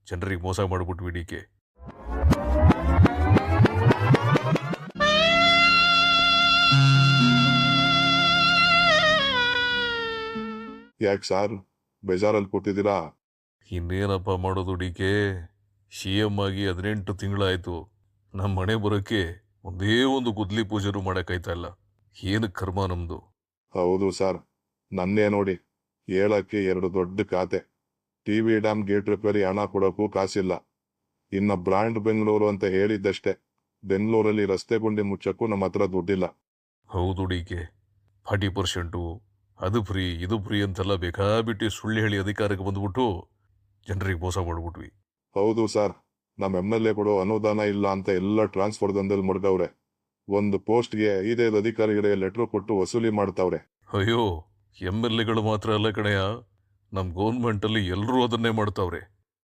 ಜನರಿಗೆ ಮೋಸ ಮಾಡಿಬಿಟ್ವಿ D K. ಯಾಕೆ ಸಾರ್ ಬೇಜಾರಲ್ಲಿ ಕೂತಿದ್ದೀರಾ? ಇನ್ನೇನಪ್ಪ ಮಾಡೋದು ಡಿ ಕೆ, CM ಆಗಿ 18 ತಿಂಗಳಾಯ್ತು. ನಮ್ಮ ಮನೆ ಬರೋಕ್ಕೆ ಒಂದೇ ಒಂದು ಗುದ್ಲಿ ಪೂಜೆನೂ ಮಾಡೋಕ್ಕಾಯ್ತಾ ಇಲ್ಲ. ಏನು ಕರ್ಮ ನಮ್ದು. ಹೌದು ಸರ್, ನನ್ನೇ ನೋಡಿ, ಹೇಳಕ್ಕೆ 2 ದೊಡ್ಡ ಖಾತೆ. ಟಿವಿ ಡ್ಯಾಮ್ ಗೇಟ್ ರಿಪೇರಿ ಹಣ ಕೊಡೋಕ್ಕೂ ಕಾಸಿಲ್ಲ. ಇನ್ನ ಬ್ರಾಂಡ್ ಬೆಂಗಳೂರು ಅಂತ ಹೇಳಿದ್ದಷ್ಟೇ, ಬೆಂಗಳೂರಲ್ಲಿ ರಸ್ತೆ ಗುಂಡಿ ಮುಚ್ಚಕ್ಕೂ ನಮ್ಮ ಹತ್ರ ದುಡ್ಡಿಲ್ಲ. ಹೌದು ಡಿ ಕೆ, 40% ಅದು ಫ್ರೀ ಇದು ಫ್ರೀ ಅಂತೆಲ್ಲ ಬೇಕಾಬಿಟ್ಟು ಸುಳ್ಳು ಹೇಳಿ ಅಧಿಕಾರಕ್ಕೆ ಬಂದ್ಬಿಟ್ಟು ಜನರಿಗೆ ಮೋಸ ಮಾಡ್ಬಿಟ್ವಿ. ಹೌದು ಸರ್, ನಮ್ಮ MLA ಕೊಡೋ ಅನುದಾನ ಇಲ್ಲ ಅಂತ ಎಲ್ಲ ಟ್ರಾನ್ಸ್ಫರ್ ದಂಧೆಯಲ್ಲಿ ಮುಡ್ಗವ್ರೆ. ಒಂದು ಪೋಸ್ಟ್ಗೆ 5 ಅಧಿಕಾರಿಗಳಿಗೆ ಲೆಟ್ರ್ ಕೊಟ್ಟು ವಸೂಲಿ ಮಾಡ್ತಾವ್ರೆ. ಅಯ್ಯೋ, MLAಗಳು ಮಾತ್ರ ಅಲ್ಲ ಕಣೆಯ, ನಮ್ಮ ಗೌರ್ಮೆಂಟಲ್ಲಿ ಎಲ್ಲರೂ ಅದನ್ನೇ ಮಾಡ್ತಾವ್ರೆ.